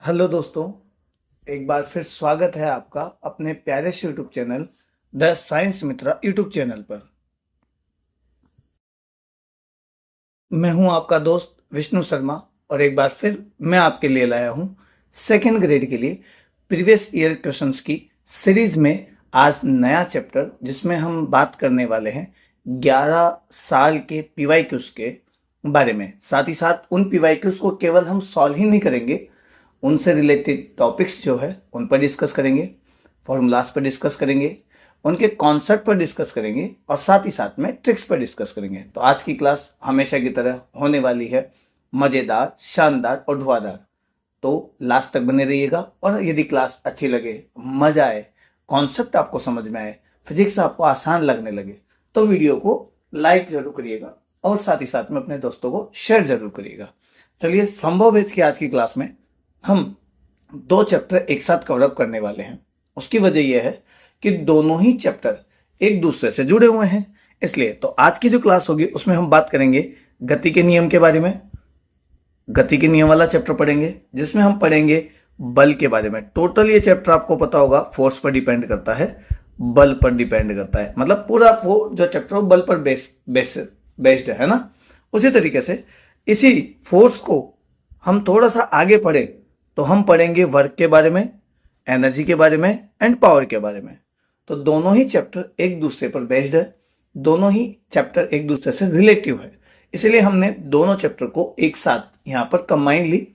Hello दोस्तों, एक बार फिर स्वागत है आपका अपने प्यारे से YouTube channel the science Mitra YouTube channel पर। मैं हूं आपका दोस्त विष्णु शर्मा और एक बार फिर मैं आपके लिए लाया हूं सेकेंड ग्रेड के लिए प्रीवियस ईयर क्वेश्चंस की सीरीज में आज नया चैप्टर जिसमें हम बात करने वाले हैं 11 साल के पीवाईक्यूज के बारे में। साथ ही साथ उन पीवाईक्यूज को केवल हम सॉल्व ही नहीं करेंगे, उनसे रिलेटेड टॉपिक्स जो है उन पर डिस्कस करेंगे, फॉर्मूलाज पर डिस्कस करेंगे, उनके कॉन्सेप्ट पर डिस्कस करेंगे और साथ ही साथ में ट्रिक्स पर डिस्कस करेंगे। तो आज की क्लास हमेशा की तरह होने वाली है मजेदार, शानदार और धुआंधार। तो लास्ट तक बने रहिएगा और यदि क्लास अच्छी लगे, मजा आए, कॉन्सेप्ट आपको समझ में आए, फिजिक्स आपको आसान लगने लगे तो वीडियो को लाइक जरूर करिएगा और साथ ही साथ में अपने दोस्तों को शेयर जरूर करिएगा। चलिए, संभव है कि आज की क्लास में हम दो चैप्टर एक साथ कवरअप करने वाले हैं। उसकी वजह यह है कि दोनों ही चैप्टर एक दूसरे से जुड़े हुए हैं। इसलिए तो आज की जो क्लास होगी उसमें हम बात करेंगे गति के नियम के बारे में। गति के नियम वाला चैप्टर पढ़ेंगे जिसमें हम पढ़ेंगे बल के बारे में। टोटल ये चैप्टर आपको पता होगा फोर्स पर डिपेंड करता है, बल पर डिपेंड करता है, मतलब पूरा वो जो चैप्टर बल पर बेस्ड है ना। उसी तरीके से इसी फोर्स को हम थोड़ा सा आगे पढ़े तो हम पढ़ेंगे वर्क के बारे में, एनर्जी के बारे में एंड पावर के बारे में। तो दोनों ही चैप्टर एक दूसरे पर बेस्ड है, दोनों ही चैप्टर एक दूसरे से रिलेटिव है। इसलिए हमने दोनों चैप्टर को एक साथ यहां पर कंबाइनली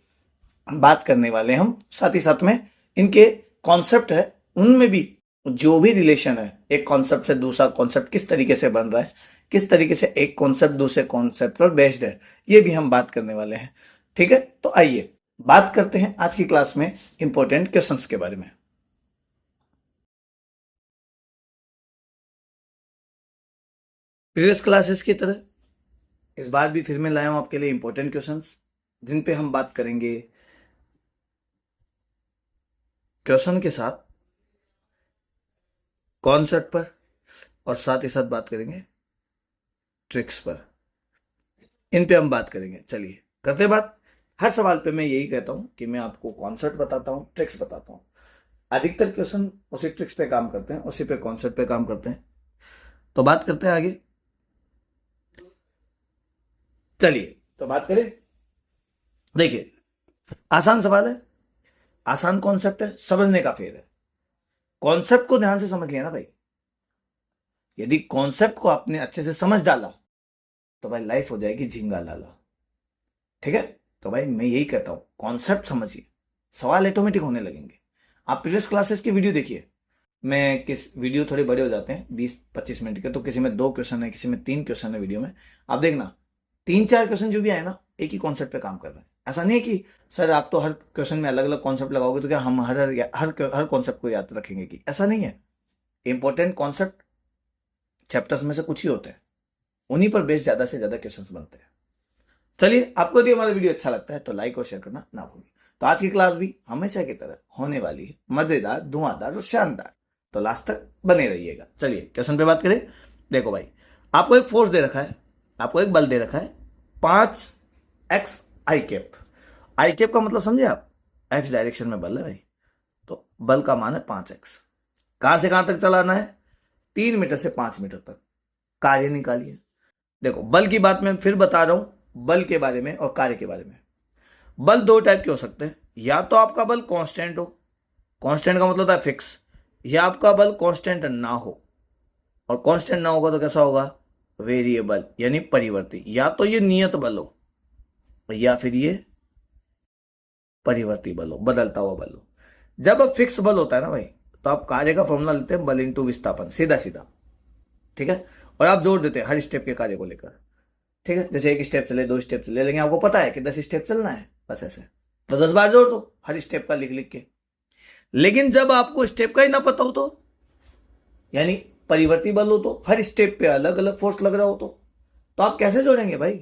बात करने वाले हैं हम। साथ ही साथ में इनके कॉन्सेप्ट है उनमें भी जो भी रिलेशन है, एक कॉन्सेप्ट से दूसरा कॉन्सेप्ट किस तरीके से बन रहा है, किस तरीके से एक कॉन्सेप्ट दूसरे कॉन्सेप्ट पर बेस्ड है, ये भी हम बात करने वाले हैं। ठीक है, तो आइए बात करते हैं आज की क्लास में इंपॉर्टेंट क्वेश्चंस के बारे में। प्रीवियस क्लासेस की तरह इस बार भी फिर मैं लाया हूं आपके लिए इंपॉर्टेंट क्वेश्चंस जिन पे हम बात करेंगे क्वेश्चन के साथ कॉन्सेप्ट पर और साथ ही साथ बात करेंगे ट्रिक्स पर। इन पे हम बात करेंगे। चलिए करते बात। हर सवाल पे मैं यही कहता हूं कि मैं आपको कॉन्सेप्ट बताता हूं, ट्रिक्स बताता हूं। अधिकतर क्वेश्चन उसी ट्रिक्स पे काम करते हैं, उसी पे कॉन्सेप्ट पे काम करते हैं। तो बात करते हैं आगे। चलिए तो बात करें। देखिए, आसान सवाल है, आसान कॉन्सेप्ट है, समझने का फेर है। कॉन्सेप्ट को ध्यान से समझ लिया ना भाई। यदि कॉन्सेप्ट को आपने अच्छे से समझ डाला तो भाई लाइफ हो जाएगी झिंगा लाला। ठीक है, तो भाई मैं यही कहता हूं, कॉन्सेप्ट समझिए, सवाल ऑटोमेटिक होने लगेंगे। आप प्रीवियस क्लासेस की वीडियो देखिए। मैं किस वीडियो थोड़े बड़े हो जाते हैं 20-25 मिनट के, तो किसी में 2 क्वेश्चन है, किसी में 3 क्वेश्चन है वीडियो में। आप देखना 3-4 क्वेश्चन जो भी आए ना, एक ही कॉन्सेप्ट पे काम कर रहे हैं। ऐसा नहीं है कि सर आप तो हर क्वेश्चन में अलग अलग कॉन्सेप्ट लगाओगे तो क्या हम हर हर हर कॉन्सेप्ट को याद रखेंगे? कि ऐसा नहीं है। इंपॉर्टेंट कॉन्सेप्ट चैप्टर्स में से कुछ ही होते हैं, उन्हीं पर बेस्ड ज्यादा से ज्यादा क्वेश्चंस बनते हैं। चलिए, आपको यदि हमारा वीडियो अच्छा लगता है तो लाइक और शेयर करना ना भूलिए। तो आज की क्लास भी हमेशा की तरह होने वाली है मजेदार, धुआंधार और शानदार। तो लास्ट तक बने रहिएगा। चलिए क्वेश्चन पे बात करें। देखो भाई, आपको एक फोर्स दे रखा है, आपको एक बल दे रखा है 5x आई कैप। आई कैप का मतलब समझे आप? एक्स डायरेक्शन में बल है भाई, तो बल का मान है 5x। कहां से कहां तक चलाना है? 3 मीटर से 5 मीटर तक। कार्य निकालिए। देखो, बल की बात मैं फिर बता रहा हूं, बल के बारे में और कार्य के बारे में। बल 2 टाइप के हो सकते हैं। या तो आपका बल कांस्टेंट हो, कांस्टेंट का मतलब होता है फिक्स, या आपका बल कांस्टेंट ना हो। और कांस्टेंट ना होगा तो कैसा होगा? वेरिएबल यानी परिवर्ती। या तो ये नियत बल हो या फिर ये परिवर्ती बल हो, बदलता हुआ बल हो। जब अब फिक्स बल होता है ना भाई, तो आप कार्य का फॉर्मूला लेते हैं बल इंटू विस्थापन, सीधा सीधा। ठीक है, और आप जोड़ देते हैं हर स्टेप के कार्य को लेकर। ठीक है, जैसे 1 स्टेप चले, 2 स्टेप चले, लेकिन आपको पता है कि 10 स्टेप चलना है, बस ऐसे तो 10 बार जोड़ दो हर स्टेप का लिख लिख के। लेकिन जब आपको स्टेप का ही ना पता हो तो, यानी परिवर्ती बल हो, तो हर स्टेप पे अलग अलग फोर्स लग रहा हो तो आप कैसे जोड़ेंगे भाई?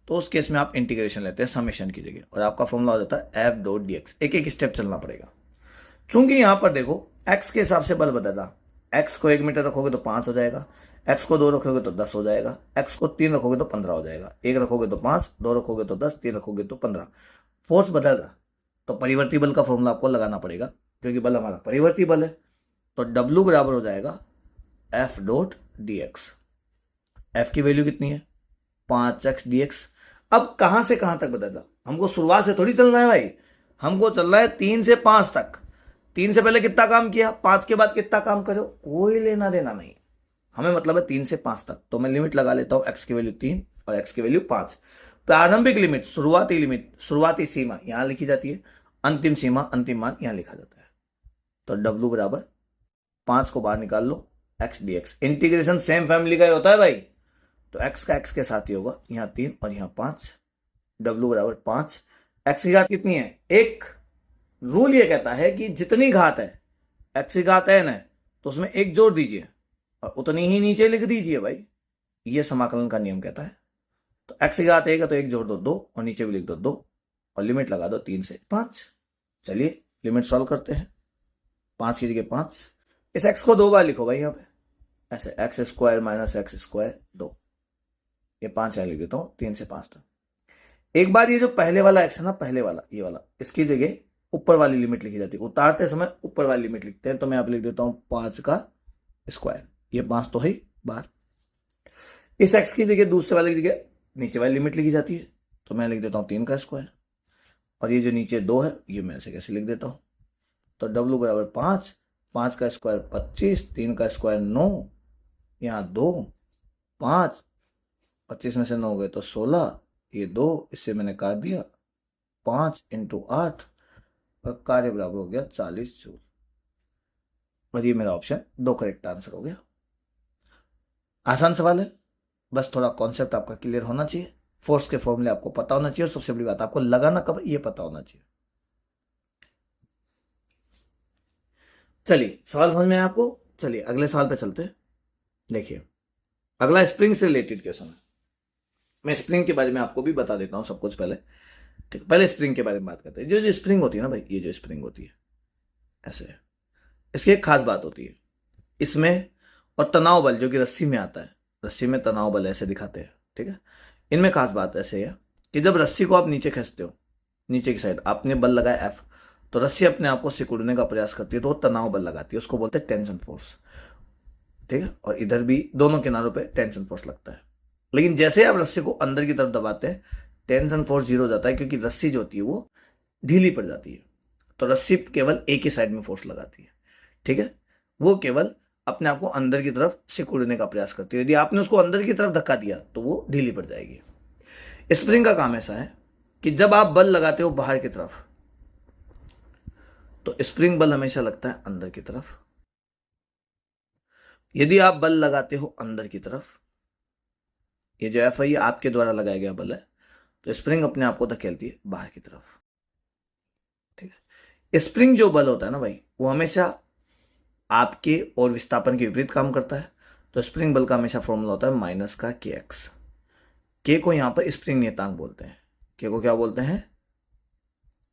तो उस केस में आप इंटीग्रेशन लेते हैं समेशन की जगह, और आपका फॉर्मूला हो जाता है एफ डॉट डी एक्स। एक एक स्टेप चलना पड़ेगा। चूंकि यहां पर देखो एक्स के हिसाब से बल बदल रहा। एक्स को 1 मीटर रखोगे तो 5 हो जाएगा, एक्स को 2 रखोगे तो 10 हो जाएगा, एक्स को 3 रखोगे तो 15 हो जाएगा, 1 रखोगे तो 5, 2 रखोगे तो 10, 3 रखोगे तो 15। फोर्स बदल रहा, तो परिवर्ती बल का फॉर्मूला आपको लगाना पड़ेगा, क्योंकि बल हमारा परिवर्ती बल है। तो W बराबर हो जाएगा F डॉट dx। F की वैल्यू कितनी है 5x dx। अब कहां से कहां तक बदलना, हमको शुरुआत से थोड़ी चलना है भाई, हमको चलना है 3 से 5 तक। 3 से पहले कितना काम किया, 5 के बाद कितना काम करो, कोई लेना देना नहीं, हमें मतलब है 3 से 5 तक। तो मैं लिमिट लगा लेता हूं, x की वैल्यू 3 और x की वैल्यू 5। प्रारंभिक लिमिट, शुरुआती लिमिट, शुरुआती सीमा यहां लिखी जाती है, अंतिम सीमा, अंतिम मान यहां लिखा जाता है। तो W बराबर 5 को बाहर निकाल लो, x dx। Integration same family का ही होता है भाई, तो x का x के साथ ही होगा, यहां 3 और यहां 5। W बराबर 5। x की घात कितनी है 1। रूल ये कहता है कि जितनी घात है, x की घात n है तो उसमें 1 जोड़ दीजिए और उतनी ही नीचे लिख दीजिए भाई, ये समाकलन का नियम कहता है। तो x की घात 1 है तो 1 जोड़ दो 2 और नीचे भी लिख दो 2 और लिमिट लगा दो 3 से 5। चलिए लिमिट सॉल्व करते हैं। 5 की जगह 5, इस x को 2 बार लिखो भाई यहाँ पे, ऐसे x square minus x square 2, ये 5 यहाँ लिख देता हूँ 3 से 5 तक। एक बार ये जो पहले वाला x है ना, पहले वाला ये वाला, इसकी जगह ऊपर वाली लिमिट लिखी जाती है, उतारते समय ऊपर वाली लिमिट लिखते हैं। तो मैं यहाँ पे लिख देता हूँ 5 का स्क्वायर, ये 5 तो है बाहर। इस x की जगह दूसरे वाले की जगह नीचे वाली लिमिट लिखी जाती है, तो मैं लिख देता हूँ 3 का स्क्वायर, और ये जो नीचे 2 है ये मैं ऐसे कैसे लिख देता हूँ। तो W बराबर 5, 5 का स्क्वायर 25, 3 का स्क्वायर 9, यहाँ 2, 5, 25 में से 9 गए तो 16, ये 2, इससे मैंने काट दिया 5 × 8 और कार्य बराबर हो गया 40 जूल। और ये मेरा ऑप्शन 2 करेक्ट आंसर हो गया। आसान सवाल है, बस थोड़ा कॉन्सेप्ट आपका क्लियर होना चाहिए, फोर्स के फॉर्मूले आपको पता होना चाहिए, और सबसे बड़ी बात आपको लगाना कब ये पता होना चाहिए। चलिए सवाल समझ में आया आपको, चलिए अगले सवाल पे चलते हैं। देखिए अगला स्प्रिंग से रिलेटेड क्वेश्चन है। मैं स्प्रिंग के बारे में आपको भी बता देता हूं सब कुछ पहले, ठीक। पहले स्प्रिंग के बारे में बात करते हैं। जो स्प्रिंग होती है ना भाई, ये जो स्प्रिंग होती है ऐसे है, इसकी एक खास बात होती है इसमें, और तनाव बल जो कि रस्सी में आता है, रस्सी में तनाव बल ऐसे दिखाते हैं, ठीक है। इनमें खास बात ऐसे है कि जब रस्सी को आप नीचे खींचते हो, नीचे की साइड आपने बल लगाया F, तो रस्सी अपने आप को सिकुड़ने का प्रयास करती है, तो वो तनाव बल लगाती है, उसको बोलते हैं टेंशन फोर्स, ठीक है। और इधर भी दोनों किनारों पे टेंशन फोर्स लगता है। लेकिन जैसे आप रस्सी को अंदर की तरफ दबाते हैं, टेंशन फोर्स 0 हो जाता है, क्योंकि रस्सी जो होती है वो ढीली पड़ जाती है। तो रस्सी केवल एक ही साइड में फोर्स लगाती है, ठीक है। वो केवल अपने आप को अंदर की तरफ सिकुड़ने का प्रयास करती है। यदि आपने उसको अंदर की तरफ धक्का दिया तो वो ढीली पड़ जाएगी। स्प्रिंग का काम ऐसा है कि जब आप बल लगाते हो बाहर की तरफ, तो स्प्रिंग बल हमेशा लगता है अंदर की तरफ। यदि आप बल लगाते हो अंदर की तरफ, ये जो F है ये आपके द्वारा लगाया गया बल है, तो स्प्रिंग अपने आप को धकेलती है बाहर की तरफ, ठीक है। स्प्रिंग जो बल होता है ना भाई, वो हमेशा आपके और विस्थापन के विपरीत काम करता है। तो स्प्रिंग बल का हमेशा फॉर्मूला होता है माइनस का kx। के को यहां पर स्प्रिंग नियतांक बोलते हैं। के को क्या बोलते हैं,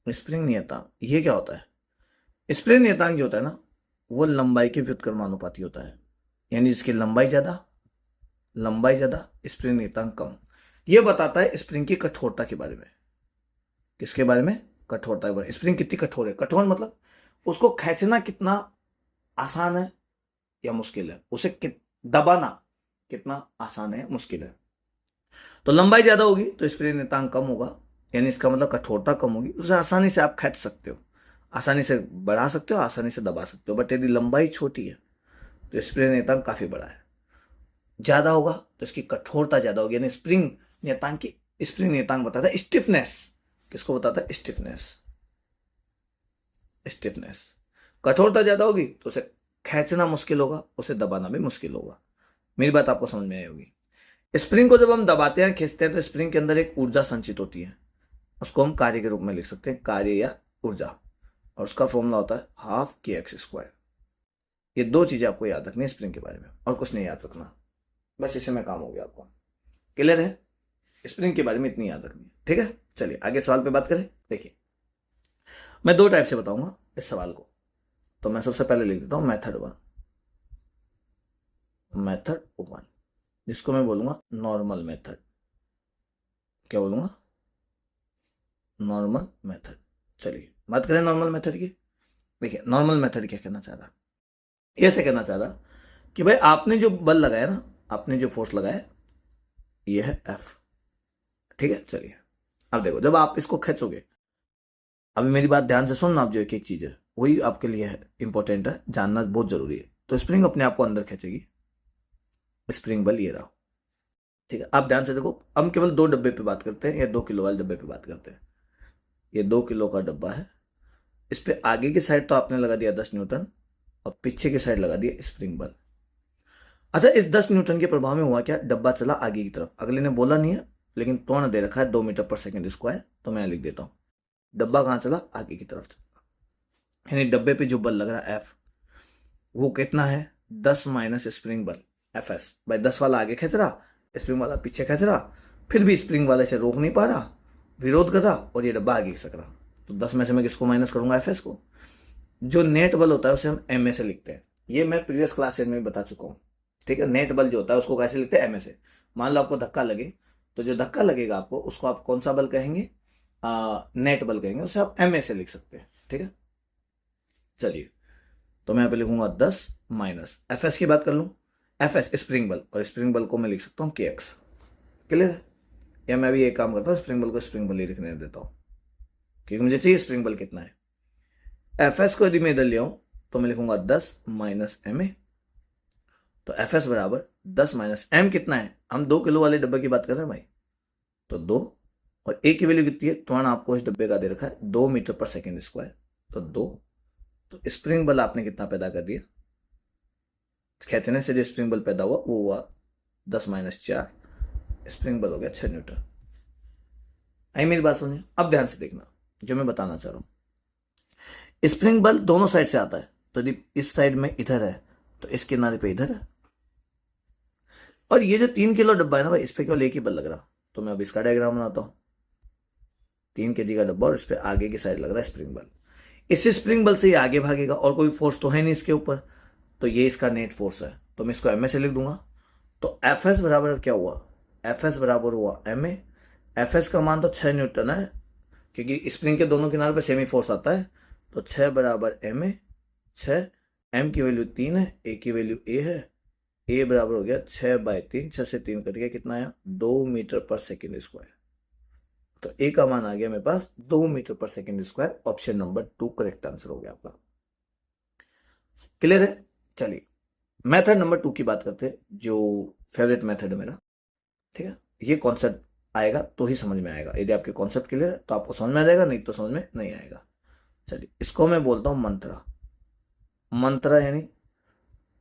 स्प्रिंग नियतांक। ये क्या होता है, स्प्रिंग नियतांक जो होता है ना, वो लंबाई के व्युत्क्रमानुपाती होता है, यानी जिसकी लंबाई ज्यादा स्प्रिंग नियतांक कम। ये बताता है स्प्रिंग की कठोरता के बारे में। किसके बारे में, कठोरता के बारे में। स्प्रिंग कितनी कठोर है, कठोर मतलब उसको खींचना कितना आसान है या मुश्किल है, उसे दबाना कितना आसान है मुश्किल है। तो लंबाई ज्यादा होगी तो स्प्रिंग नियतांक कम होगा, यानी इसका मतलब कठोरता कम होगी, उसे आसानी से आप खींच सकते हो, आसानी से बढ़ा सकते हो, आसानी से दबा सकते हो। बट यदि लंबाई छोटी है तो स्प्रिंग नियतांक काफी बड़ा है, ज्यादा होगा तो इसकी कठोरता ज्यादा होगी। यानी स्प्रिंग नियतांक बताता है स्टिफनेस। किसको बताता है, स्टिफनेस। कठोरता ज्यादा होगी तो उसे खींचना मुश्किल होगा, उसे दबाना भी मुश्किल होगा। मेरी बात आपको समझ में आई होगी। स्प्रिंग को जब हम दबाते हैं, खींचते हैं, तो स्प्रिंग के अंदर एक ऊर्जा संचित होती है, उसको हम कार्य के रूप में लिख सकते हैं, कार्य या ऊर्जा, और उसका फॉर्मूला होता है 12kx²। ये 2 चीजें आपको याद रखनी है स्प्रिंग के बारे में, और कुछ नहीं याद रखना, बस इसे में काम हो गया आपको। क्लियर है, स्प्रिंग के बारे में इतनी याद रखनी है, ठीक है। चलिए आगे सवाल पे बात करें। देखिए मैं 2 टाइप से बताऊंगा इस सवाल को, तो मैं सबसे पहले लिख देता हूं मेथड 1, जिसको मैं बोलूंगा नॉर्मल मेथड। क्या बोलूंगा, नॉर्मल मेथड। चलिए बात करें नॉर्मल मेथड की। देखिए नॉर्मल मेथड क्या कहना चाह रहा, ये ऐसे कहना चाह रहा कि भाई आपने जो बल लगाया ना, आपने जो फोर्स लगाया ये है एफ, ठीक है। चलिए अब देखो, जब आप इसको खींचोगे, अभी मेरी बात ध्यान से सुनना, आप जो एक एक चीज है वही आपके लिए है इंपॉर्टेंट है, जानना बहुत जरूरी है। तो स्प्रिंग अपने आप को अंदर खींचेगी, स्प्रिंग बल ये रहा, ठीक है। आप ध्यान से देखो, हम केवल 2 डब्बे पे बात करते हैं या 2 किलो वाले डब्बे पे बात करते हैं। ये 2 किलो का डब्बा है, इस पे आगे की साइड तो आपने लगा दिया 10 न्यूटन और पीछे की साइड लगा दिया स्प्रिंग बल। अच्छा, इस 10 न्यूटन के प्रभाव में हुआ क्या, डब्बा चला आगे की तरफ। अगले ने बोला नहीं है लेकिन त्वरण दे रखा है 2 मीटर पर सेकंड स्क्वायर, तो मैं लिख देता हूं डब्बा कहां चला, आगे की तरफ चला। यानी डब्बे पे जो बल लग रहा है एफ, वो कितना है 10 माइनस स्प्रिंग बल एफ एस। भाई 10 वाला आगे खींच रहा, स्प्रिंग वाला पीछे खींच रहा, फिर भी स्प्रिंग वाले से रोक नहीं पा रहा, विरोध कर रहा और ये डब्बा आगे खिसक रहा। तो 10 में से मैं किसको माइनस करूंगा, एफ एस को। जो नेट बल होता है उसे हम एम ए से लिखते हैं, ये मैं प्रीवियस क्लासेज में बता चुका हूं, ठीक है। नेट बल जो होता है उसको कैसे लिखते हैं, एम ए से। मान लो आपको धक्का लगे, तो जो धक्का लगेगा आपको उसको आप कौन सा बल कहेंगे, नेट बल कहेंगे, उसे आप एम ए से लिख सकते हैं, ठीक है। चलिए तो मैं यहाँ पे लिखूंगा 10 माइनस एफ एस की बात कर लूं, एफ एस स्प्रिंग बल, और स्प्रिंग बल को मैं लिख सकता हूँ के एक्स। क्लियर है। या मैं भी एक काम करता हूँ, स्प्रिंग बल को स्प्रिंग बल ही लिखने देता हूँ, क्योंकि मुझे चाहिए स्प्रिंग बल कितना है। एफ एस को यदि मैं इधर ले आऊं तो मैं लिखूंगा 10 माइनस एम ए। तो एफ एस बराबर 10 माइनस एम कितना है, हम 2 किलो वाले डब्बे की बात कर रहे हैं भाई, तो 2, और ए की वैल्यू कितनी है, त्वरण आपको इस डब्बे का दे रखा है 2 मीटर पर सेकेंड स्क्वायर, तो 2। तो स्प्रिंग बल आपने कितना पैदा कर दिया, खींचने से जो स्प्रिंग बल पैदा हुआ वो हुआ 10 माइनस 4, स्प्रिंग बल हो गया 6 न्यूटन। आई मेरी बात सुनिए, अब ध्यान से देखना जो मैं बताना चाह रहा हूं। स्प्रिंग बल दोनों साइड से आता है, तो यदि इस साइड में इधर है तो इस किनारे पे इधर है, और ये जो 3 किलो डब्बा है ना भाई, इस पे केवल एक ही बल लग रहा। तो मैं अब इसका डायग्राम बनाता हूं, 3 केजी का डब्बा और इस पे आगे की साइड लग रहा है स्प्रिंग बल। इस स्प्रिंग बल से ये आगे भागेगा और कोई फोर्स तो है नहीं इसके ऊपर, तो ये इसका नेट फोर्स है, तो मैं इसको एम ए से लिख दूंगा। तो एफ एस बराबर क्या हुआ, एफ एस बराबर हुआ एम ए। एफ एस का मान तो 6 न्यूटन है, क्योंकि स्प्रिंग के दोनों किनारे पर सेमी फोर्स आता है, तो 6 बराबर एम ए। 6, एम की वैल्यू 3 है, ए की वैल्यू ए है, ए बराबर हो गया 6/3, 6 से 3 कट गया, कितना आया 2 मीटर पर सेकेंड स्क्वायर। तो ए का मान आ गया मेरे पास 2 मीटर पर second square. Option number 2 correct answer हो गया आपका। क्लियर है। चलिए मेथड नंबर 2 की बात करते हैं, जो फेवरेट मेथड है मेरा, ठीक है। ये कॉन्सेप्ट आएगा तो ही समझ में आएगा, यदि आपके कॉन्सेप्ट क्लियर है तो आपको समझ में आ जाएगा, नहीं तो समझ में नहीं आएगा। चलिए इसको मैं बोलता हूं मंत्रा। मंत्रा यानी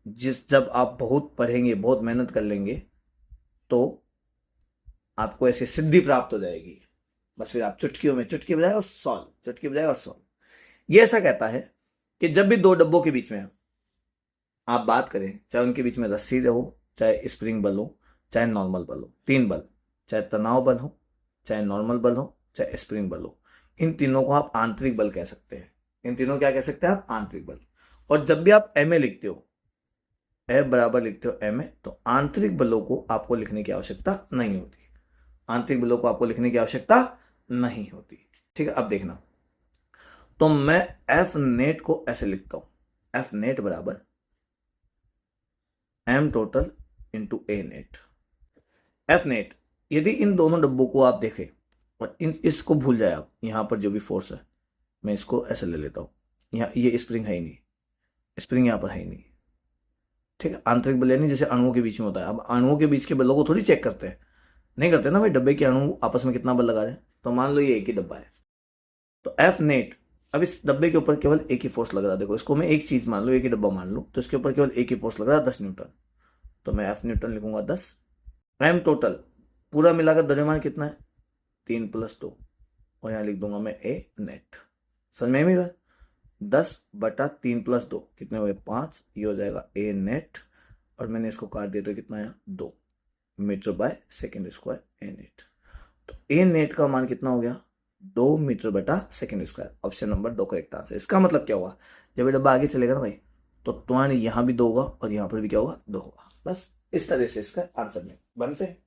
जब आप बहुत पढ़ेंगे, बहुत मेहनत कर लेंगे, तो आपको ऐसी सिद्धि प्राप्त हो जाएगी, बस फिर आप चुटकियों में चुटकी बजाए और सॉल्व, चुटकी बजाए और सॉल्व। ये ऐसा कहता है कि जब भी 2 डब्बों के बीच में आप बात करें, चाहे उनके बीच में रस्सी हो, चाहे स्प्रिंग बल हो, चाहे नॉर्मल बल हो, 3 बल, चाहे तनाव बल हो, चाहे नॉर्मल बल हो, चाहे स्प्रिंग बल हो, इन तीनों को आप आंतरिक बल कह सकते हैं। इन तीनों क्या कह सकते हैं आप, आंतरिक बल। और जब भी आप एम ए लिखते हो, एफ बराबर लिखते हो एम ए, तो आंतरिक बलों को आपको लिखने की आवश्यकता नहीं होती, आंतरिक बलों को आपको लिखने की आवश्यकता नहीं होती, ठीक है। अब देखना, तो मैं एफ नेट को ऐसे लिखता हूं, एफ नेट बराबर एम टोटल इंटू ए नेट। एफ नेट, यदि इन दोनों डब्बों को आप देखें और इसको भूल जाए आप, यहां पर जो भी फोर्स है मैं इसको ऐसे ले लेता हूं, यहाँ ये स्प्रिंग है ही नहीं, स्प्रिंग यहां पर है ही नहीं, ठीक है। आंतरिक बल यानी जैसे अणुओं के बीच में होता है, अब अणुओं के बीच के बलों को थोड़ी चेक करते हैं, नहीं करते ना भाई, डब्बे के अणु आपस में कितना बल लगा रहे हैं। तो मान लो ये एक ही डब्बा है, तो एफ नेट, अब इस डब्बे के ऊपर केवल एक ही फोर्स लग रहा है। देखो इसको मैं एक चीज मान लो, एक ही डब्बा मान लो, तो इसके ऊपर केवल एक ही फोर्स लग रहा है 10 न्यूटन, तो मैं एफ न्यूटन लिखूंगा 10। एम टोटल पूरा मिलाकर द्रव्यमान कितना है 3 + 2, और यहां लिख दूंगा मैं ए नेट। समझ में मेरी बात, 10/3 + 2 कितने हुए 5, ये हो जाएगा ए नेट, और मैंने इसको काट दिया तो कितना आया 2 metre by second square A net. तो ए नेट का मान कितना हो गया 2 मीटर बटा second square. Option number 2 correct answer. इसका मतलब क्या हुआ, जब ये डब्बा आगे चलेगा ना भाई, तो त्वरण यहां भी 2 होगा और यहां पर भी क्या होगा 2 होगा। बस इस तरह से इसका आंसर में बनते हैं,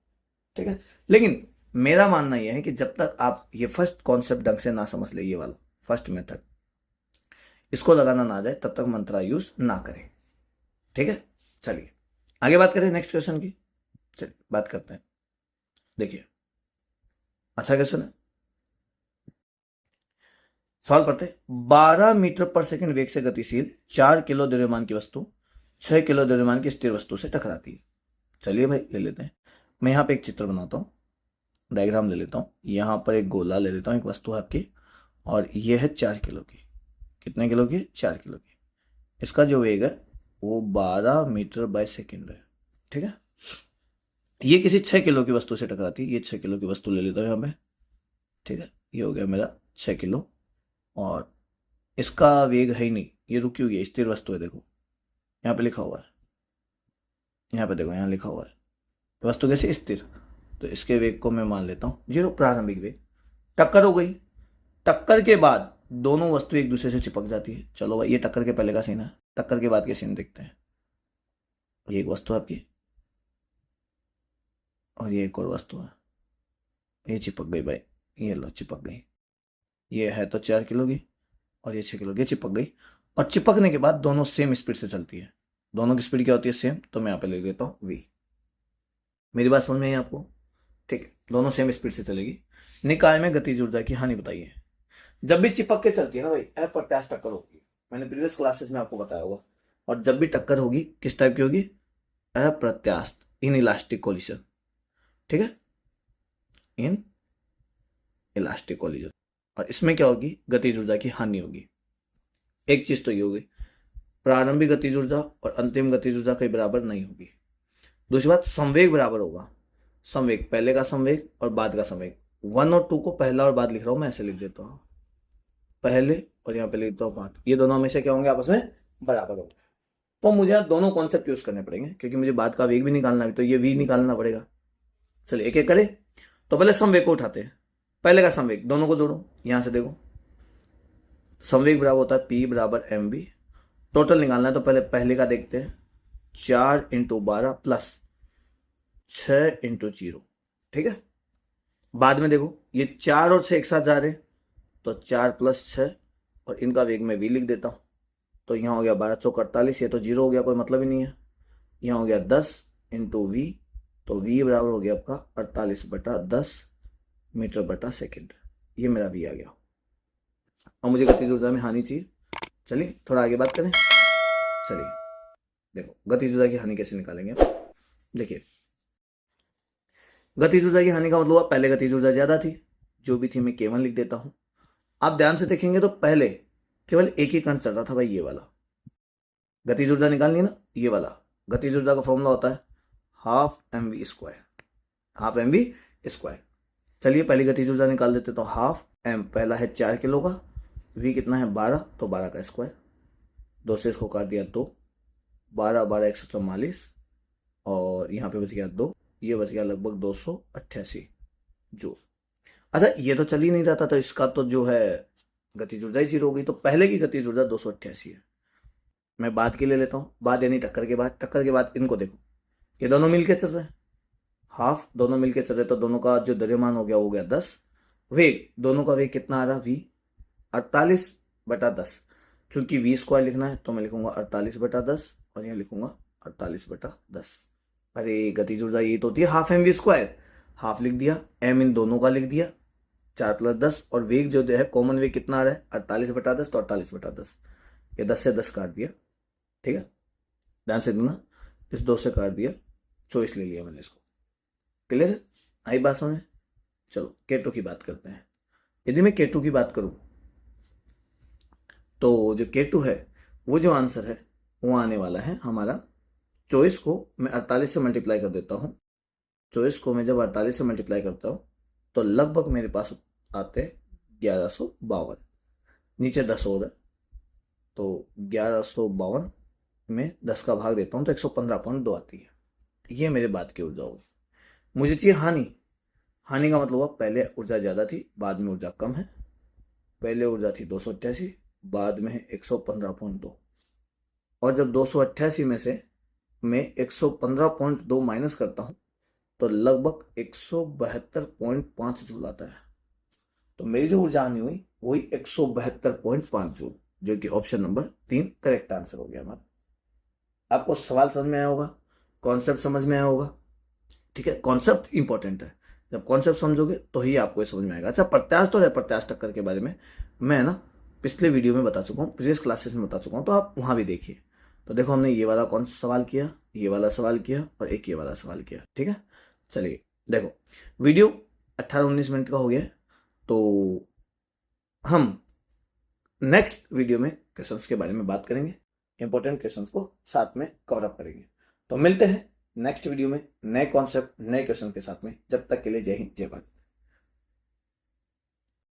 ठीक है। लेकिन मेरा मानना यह है कि जब तक आप ये फर्स्ट कॉन्सेप्ट ढंग से ना समझ ले, ये वाला फर्स्ट मेथड, इसको लगाना ना जाए तब तक मंत्रा यूज ना करें। ठीक है, चलिए आगे बात करें नेक्स्ट क्वेश्चन की। चलिए बात करते हैं। देखिए अच्छा क्वेश्चन है, सवाल पढ़ते हैं। 12 मीटर पर सेकंड वेग से गतिशील 4 किलो द्रव्यमान की वस्तु 6 किलो द्रव्यमान की स्थिर वस्तु से टकराती है। चलिए भाई ले लेते हैं। मैं यहाँ पे एक चित्र बनाता हूँ, डायग्राम ले लेता हूँ। यहाँ पर एक गोला ले लेता हूँ, एक वस्तु है आपकी, और ये है 4 किलो की। कितने किलो की? 4 किलो की। इसका जो वेग है वो 12 मीटर बाय सेकेंड है। ठीक है, ये किसी 6 किलो की वस्तु से टकराती है। ये 6 किलो की वस्तु ले लेता हूँ यहाँ पे। ठीक है, ये हो गया मेरा 6 किलो, और इसका वेग है ही नहीं, ये रुकी हुई है, स्थिर वस्तु है। देखो यहाँ पे लिखा हुआ है, यहाँ पे देखो, यहाँ लिखा हुआ है वस्तु कैसे स्थिर। तो इसके वेग को मैं मान लेता हूँ 0, प्रारंभिक वेग। टक्कर हो गई, टक्कर के बाद दोनों वस्तु एक दूसरे से चिपक जाती है। चलो भाई, ये टक्कर के पहले का सीन है, टक्कर के बाद के सीन देखते हैं। ये एक वस्तु है आपकी, और ये एक और वस्तु है, ये चिपक गई भाई, ये लो चिपक गई। ये है तो 4 किलो की, और ये 6 किलो की, चिपक गई। और चिपकने के बाद दोनों सेम स्पीड से चलती है। दोनों की स्पीड क्या होती है? सेम। तो मैं यहाँ पे ले लेता हूँ v। मेरी बात समझ में आई आपको? ठीक है, दोनों सेम स्पीड से चलेगी। निकाय में गतिज ऊर्जा की हानि बताइए। जब भी चिपक के चलती है ना भाई, अप्रत्यास्थ टक्कर होगी। मैंने प्रीवियस क्लासेस में आपको बताया होगा। और जब भी टक्कर होगी किस टाइप की होगी? अप्रत्यास्थ, इन इलास्टिक कोलिजन। ठीक है, इन इलास्टिक कोलिजन। और इसमें क्या होगी? गतिज ऊर्जा की हानि होगी। एक चीज तो ये होगी, प्रारंभिक गतिज ऊर्जा और अंतिम गतिज ऊर्जा कहीं बराबर नहीं होगी। दूसरी बात, संवेग बराबर होगा। संवेग, पहले का संवेग और बाद का संवेग। 1 और 2 को पहला और बाद लिख रहा हूं मैं, ऐसे लिख देता हूं, पहले और यहाँ पे लिख देता हूं बाद। ये दोनों हमेशा क्या होंगे? आपस में बराबर होंगे। तो मुझे यहाँ दोनों कॉन्सेप्ट यूज करने पड़ेंगे, क्योंकि मुझे बाद का वेग भी निकालना है, तो ये v निकालना पड़ेगा। चलिए एक एक करें। तो पहले संवेग को उठाते हैं। पहले का संवेग, दोनों को जोड़ो। यहां से देखो, संवेग बराबर होता है p बराबर mv। टोटल निकालना है, तो पहले का देखते हैं। 4 × 12 प्लस 6 × 0। ठीक है, बाद में देखो, ये 4 और 6 एक साथ जा रहे हैं, तो 4 + 6, और इनका वेग मैं v लिख देता हूं। तो यहाँ हो गया 1248, ये तो 0 हो गया, कोई मतलब ही नहीं है। यहाँ हो गया 10 × v, तो v बराबर हो गया आपका 48/10 मीटर बटा सेकेंड। ये मेरा v आ गया। और मुझे गतिज ऊर्जा में हानि चाहिए। चलिए थोड़ा आगे बात करें। चलिए देखो, गतिज ऊर्जा की हानि कैसे निकालेंगे। देखिए, गतिज ऊर्जा की हानि का मतलब पहले गतिज ऊर्जा ज्यादा थी, जो भी थी मैं केवल लिख देता हूं। आप ध्यान से देखेंगे तो पहले केवल एक ही कण चल रहा था भाई, ये वाला। गतिज ऊर्जा निकालनी ना, ये वाला। गतिज ऊर्जा का फॉर्मूला होता है ½ mv²। चलिए पहली गतिज ऊर्जा निकाल देते, तो ½ m, पहला है 4 किलो का, v कितना है 12, तो 12 का स्क्वायर। 2 से इसको काट दिया 2, 12 12 144, और यहाँ पे बच गया 2, ये बच गया लगभग 288 जूल। अच्छा, ये तो चल ही नहीं रहा था, तो इसका तो जो है गतिज ऊर्जा ही 0 हो गई। तो पहले की गतिज ऊर्जा 288 है। मैं बाद की ले लेता हूँ, बाद यानी टक्कर के बाद। टक्कर के बाद इनको देखो, ये दोनों मिलके चल रहे हैं, हाफ दोनों मिलके चल रहे, तो दोनों का जो द्रव्यमान हो गया 10। वेग, दोनों का वेग कितना आ रहा? v 48/10। चूंकि v² लिखना है, तो मैं लिखूंगा 48/10, और यहाँ लिखूंगा 48/10। अरे गतिज ऊर्जा ये तो होती है ½ mv²। हाफ लिख दिया, m इन दोनों का लिख दिया, 4 + 10, और वेग जो है कॉमन वेग कितना आ रहा है? 48/10, तो 48/10। ये 10 से 10 काट दिया। ठीक है, ध्यान से देना, इस 2 से काट दिया, 24 ले लिया मैंने इसको। क्लियर? आई बात समझ? चलो K2 की बात करते हैं। यदि मैं K2 की बात करूं, तो जो K2 है, वो जो आंसर है वो आने वाला है हमारा 24 को मैं 48 से मल्टीप्लाई कर देता हूं। 24 को मैं जब 48 से मल्टीप्लाई करता हूं, तो लगभग मेरे पास आते 1152। नीचे 10 और है, तो 1152 में 10 का भाग देता हूं, तो 115.2 आती है। ये मेरे बाद की ऊर्जा होगी। मुझे चाहिए हानि। हानि का मतलब हुआ पहले ऊर्जा ज्यादा थी, बाद में ऊर्जा कम है। पहले ऊर्जा थी 288, बाद में है 115.2। और जब 288 में से मैं 115.2 माइनस करता हूं, तो लगभग 172.5 जूल आता है। तो मेरी जो ऊर्जा हानि हुई वही 172.5 जूल। जो कि ऑप्शन नंबर 3 करेक्ट आंसर हो गया हमारा। आपको सवाल समझ में आया होगा, कॉन्सेप्ट समझ में आया होगा, ठीक है। कॉन्सेप्ट इंपॉर्टेंट है, जब कॉन्सेप्ट समझोगे तो ही आपको ये समझ में आएगा। अच्छा, प्रत्याश तो है, प्रत्याश टक्कर के बारे में मैं ना पिछले वीडियो में बता चुका हूँ, प्रीवियस क्लासेस में बता चुका हूँ, तो आप वहां भी देखिए। तो देखो हमने ये वाला कौन सा सवाल किया, ये वाला सवाल किया और एक ये वाला सवाल किया, ठीक है। चलिए देखो, वीडियो 18-19 मिनट का हो गया, तो हम नेक्स्ट वीडियो में क्वेश्चंस के बारे में बात करेंगे, इंपॉर्टेंट क्वेश्चंस को साथ में कवर अप करेंगे। तो मिलते हैं नेक्स्ट वीडियो में नए कॉन्सेप्ट, नए क्वेश्चन के साथ में। जब तक के लिए जय हिंद, जय भारत।